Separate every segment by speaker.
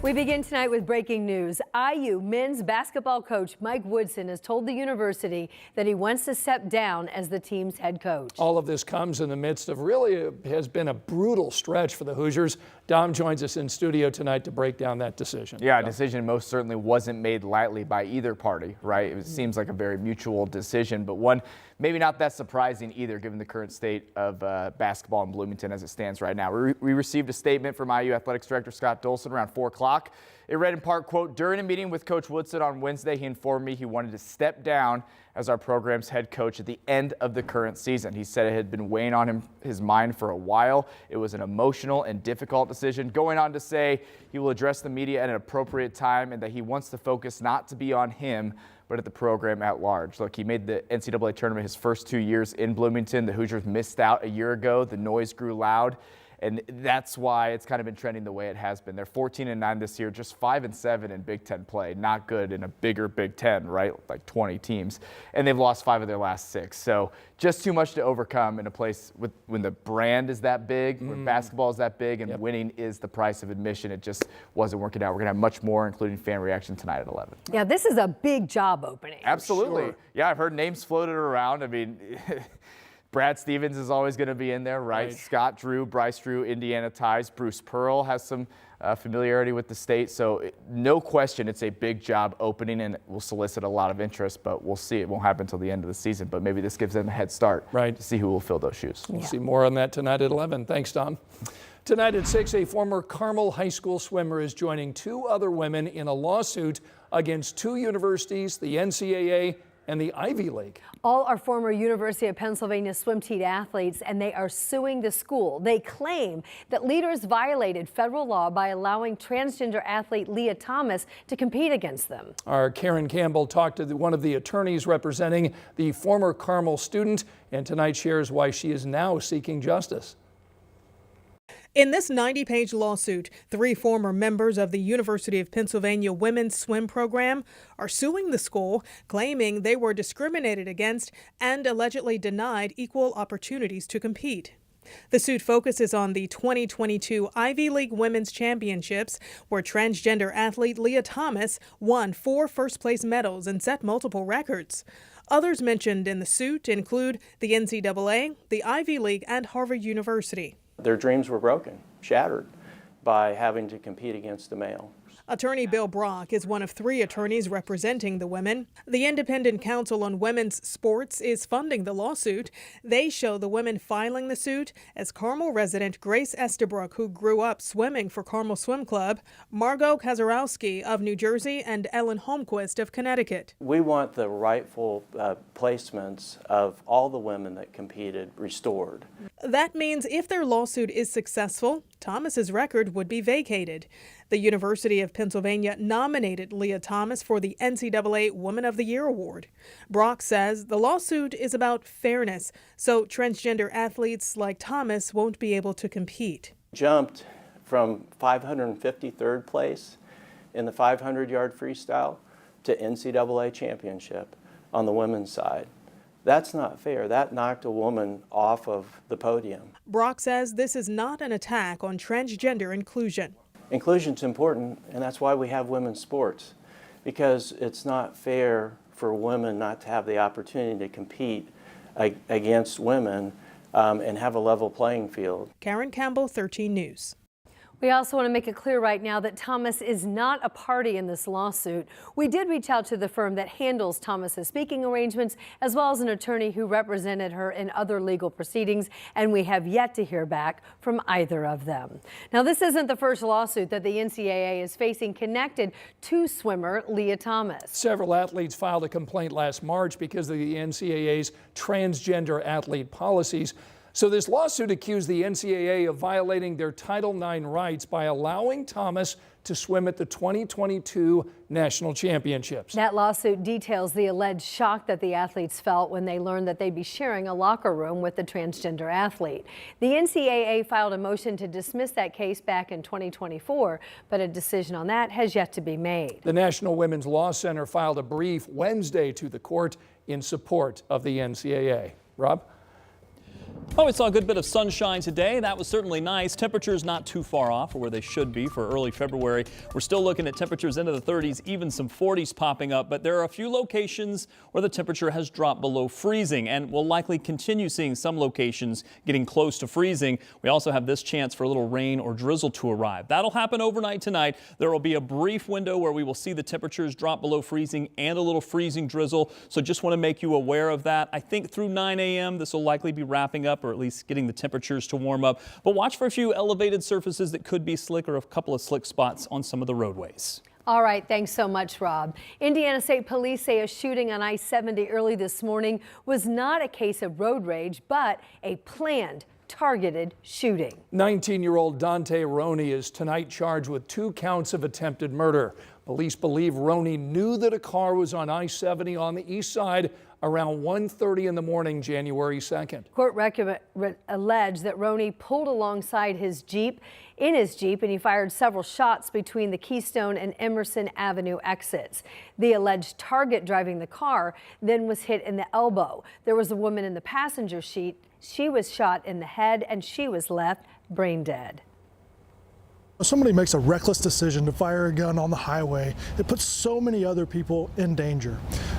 Speaker 1: We begin tonight with breaking news. IU men's basketball coach Mike Woodson has told the university that he wants to step down as the team's head coach.
Speaker 2: All of this comes in the midst of has been a brutal stretch for the Hoosiers. Dom joins us in studio tonight to break down that decision.
Speaker 3: Yeah, a decision most certainly wasn't made lightly by either party, right? It seems like a very mutual decision, but one maybe not that surprising either, given the current state of basketball in Bloomington as it stands right now. We received a statement from IU Athletics Director Scott Dolson around 4 o'clock. It read in part, quote, "During a meeting with Coach Woodson on Wednesday, he informed me he wanted to step down as our program's head coach at the end of the current season. He said it had been weighing on his mind for a while. It was an emotional and difficult decision," going on to say he will address the media at an appropriate time and that he wants the focus not to be on him, but at the program at large. Look, he made the NCAA tournament his first 2 years in Bloomington. The Hoosiers missed out a year ago. The noise grew loud. And that's why it's kind of been trending the way it has been. They're 14-9 this year, just 5-7 in Big Ten play. Not good in a bigger Big Ten, right? Like 20 teams. And they've lost 5 of their last 6. So just too much to overcome in a place when the brand is that big, when basketball is that big, and winning is the price of admission. It just wasn't working out. We're going to have much more, including fan reaction tonight at 11.
Speaker 1: Yeah, this is a big job opening.
Speaker 3: Absolutely.
Speaker 1: Sure.
Speaker 3: Yeah, I've heard names floated around. I mean, Brad Stevens is always going to be in there, right? Scott Drew, Bryce Drew, Indiana ties. Bruce Pearl has some familiarity with the state. So no question it's a big job opening and it will solicit a lot of interest, but we'll see. It won't happen until the end of the season, but maybe this gives them a head start to see who will fill those shoes.
Speaker 2: We'll see more on that tonight at 11. Thanks, Tom. Tonight at 6, a former Carmel High School swimmer is joining 2 other women in a lawsuit against 2 universities, the NCAA and the Ivy League.
Speaker 1: All are former University of Pennsylvania swim team athletes, and they are suing the school. They claim that leaders violated federal law by allowing transgender athlete Leah Thomas to compete against them.
Speaker 2: Our Karen Campbell talked to one of the attorneys representing the former Carmel student, and tonight shares why she is now seeking justice.
Speaker 4: In this 90-page lawsuit, 3 former members of the University of Pennsylvania women's swim program are suing the school, claiming they were discriminated against and allegedly denied equal opportunities to compete. The suit focuses on the 2022 Ivy League Women's Championships, where transgender athlete Leah Thomas won 4 first-place medals and set multiple records. Others mentioned in the suit include the NCAA, the Ivy League, and Harvard University.
Speaker 5: Their dreams were broken, shattered by having to compete against a male.
Speaker 4: Attorney Bill Brock is one of 3 attorneys representing the women. The Independent Council on Women's Sports is funding the lawsuit. They show the women filing the suit as Carmel resident Grace Estabrook, who grew up swimming for Carmel Swim Club, Margot Kazarowski of New Jersey, and Ellen Holmquist of Connecticut.
Speaker 5: We want the rightful placements of all the women that competed restored.
Speaker 4: That means if their lawsuit is successful, Thomas's record would be vacated. The University of Pennsylvania nominated Leah Thomas for the NCAA Woman of the Year award. Brock says the lawsuit is about fairness, so transgender athletes like Thomas won't be able to compete.
Speaker 5: Jumped from 553rd place in the 500-yard freestyle to NCAA championship on the women's side. That's not fair. That knocked a woman off of the podium.
Speaker 4: Brock says this is not an attack on transgender inclusion.
Speaker 5: Inclusion's important, and that's why we have women's sports, because it's not fair for women not to have the opportunity to compete against women and have a level playing field.
Speaker 4: Karen Campbell, 13 News.
Speaker 1: We also want to make it clear right now that Thomas is not a party in this lawsuit. We did reach out to the firm that handles Thomas's speaking arrangements, as well as an attorney who represented her in other legal proceedings, and we have yet to hear back from either of them. Now, this isn't the first lawsuit that the NCAA is facing connected to swimmer Leah Thomas.
Speaker 2: Several athletes filed a complaint last March because of the NCAA's transgender athlete policies. So this lawsuit accused the NCAA of violating their Title IX rights by allowing Thomas to swim at the 2022 National Championships.
Speaker 1: That lawsuit details the alleged shock that the athletes felt when they learned that they'd be sharing a locker room with the transgender athlete. The NCAA filed a motion to dismiss that case back in 2024, but a decision on that has yet to be made.
Speaker 2: The National Women's Law Center filed a brief Wednesday to the court in support of the NCAA. Rob?
Speaker 6: Oh, we saw a good bit of sunshine today. That was certainly nice. Temperatures not too far off or where they should be for early February. We're still looking at temperatures into the 30s, even some 40s popping up. But there are a few locations where the temperature has dropped below freezing, and we'll likely continue seeing some locations getting close to freezing. We also have this chance for a little rain or drizzle to arrive. That'll happen overnight tonight. There will be a brief window where we will see the temperatures drop below freezing and a little freezing drizzle. So just want to make you aware of that. I think through 9 a.m. this will likely be wrapping up, or at least getting the temperatures to warm up. But watch for a few elevated surfaces that could be slick, or a couple of slick spots on some of the roadways.
Speaker 1: All right, thanks so much, Rob. Indiana State Police say a shooting on I-70 early this morning was not a case of road rage, but a planned, targeted shooting.
Speaker 2: 19-year-old Dante Roney is tonight charged with 2 counts of attempted murder. Police believe Roney knew that a car was on I-70 on the east side around 1:30 in the morning, January 2nd.
Speaker 1: Court alleged that Roney pulled alongside his Jeep, and he fired several shots between the Keystone and Emerson Avenue exits. The alleged target driving the car then was hit in the elbow. There was a woman in the passenger seat. She was shot in the head and she was left brain dead.
Speaker 7: If somebody makes a reckless decision to fire a gun on the highway, it puts so many other people in danger.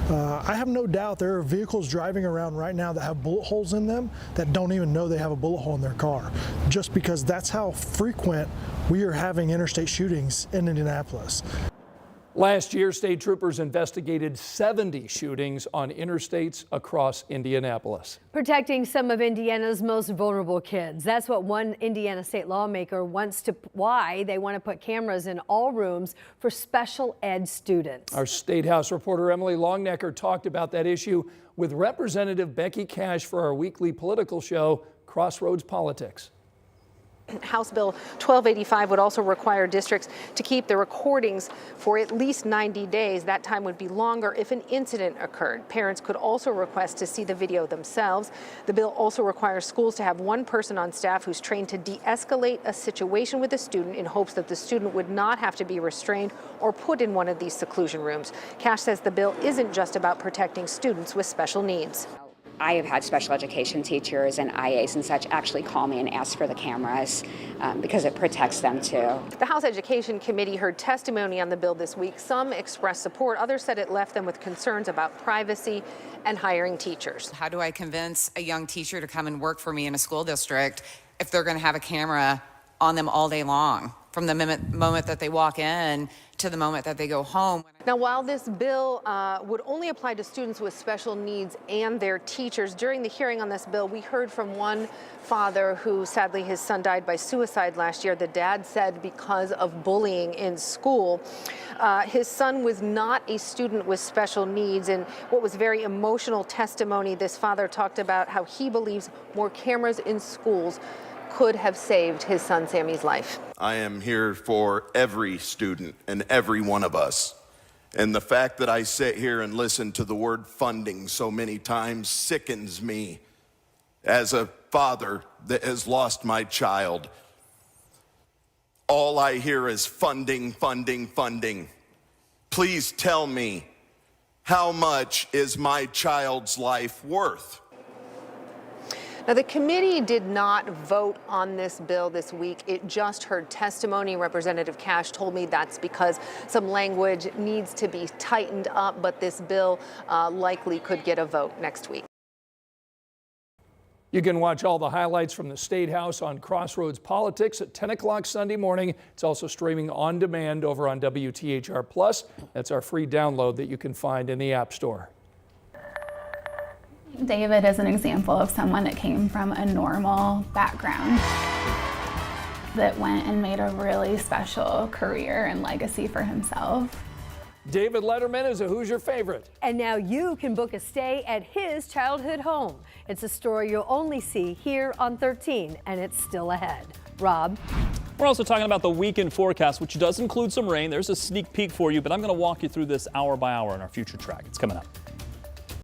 Speaker 7: I have no doubt there are vehicles driving around right now that have bullet holes in them that don't even know they have a bullet hole in their car, just because that's how frequent we are having interstate shootings in Indianapolis.
Speaker 2: Last year, state troopers investigated 70 shootings on interstates across Indianapolis.
Speaker 1: Protecting some of Indiana's most vulnerable kids. That's what one Indiana state lawmaker why they want to put cameras in all rooms for special ed students.
Speaker 2: Our State House reporter Emily Longnecker talked about that issue with Representative Becky Cash for our weekly political show, Crossroads Politics.
Speaker 8: House Bill 1285 would also require districts to keep the recordings for at least 90 days. That time would be longer if an incident occurred. Parents could also request to see the video themselves. The bill also requires schools to have one person on staff who's trained to de-escalate a situation with a student in hopes that the student would not have to be restrained or put in one of these seclusion rooms. Cash says the bill isn't just about protecting students with special needs.
Speaker 9: I have had special education teachers and IAs and such actually call me and ask for the cameras because it protects them too.
Speaker 8: The House Education Committee heard testimony on the bill this week. Some expressed support, others said it left them with concerns about privacy and hiring teachers.
Speaker 10: How do I convince a young teacher to come and work for me in a school district if they're going to have a camera on them all day long, from the moment that they walk in to the moment that they go home?
Speaker 8: Now, while this bill would only apply to students with special needs and their teachers, during the hearing on this bill, we heard from one father who sadly his son died by suicide last year. The dad said because of bullying in school. His son was not a student with special needs, and what was very emotional testimony, this father talked about how he believes more cameras in schools could have saved his son Sammy's life.
Speaker 11: I am here for every student and every one of us. And the fact that I sit here and listen to the word funding so many times sickens me as a father that has lost my child. All I hear is funding, funding, funding. Please tell me, how much is my child's life worth?
Speaker 8: Now, the committee did not vote on this bill this week. It just heard testimony. Representative Cash told me that's because some language needs to be tightened up, but this bill likely could get a vote next week.
Speaker 2: You can watch all the highlights from the State House on Crossroads Politics at 10 o'clock Sunday morning. It's also streaming on demand over on WTHR+. That's our free download that you can find in the App Store.
Speaker 12: David is an example of someone that came from a normal background that went and made a really special career and legacy for himself.
Speaker 2: David Letterman is a Who's Your Favorite?
Speaker 1: And now you can book a stay at his childhood home. It's a story you'll only see here on 13, and it's still ahead. Rob?
Speaker 6: We're also talking about the weekend forecast, which does include some rain. There's a sneak peek for you, but I'm going to walk you through this hour by hour in our future track. It's coming up.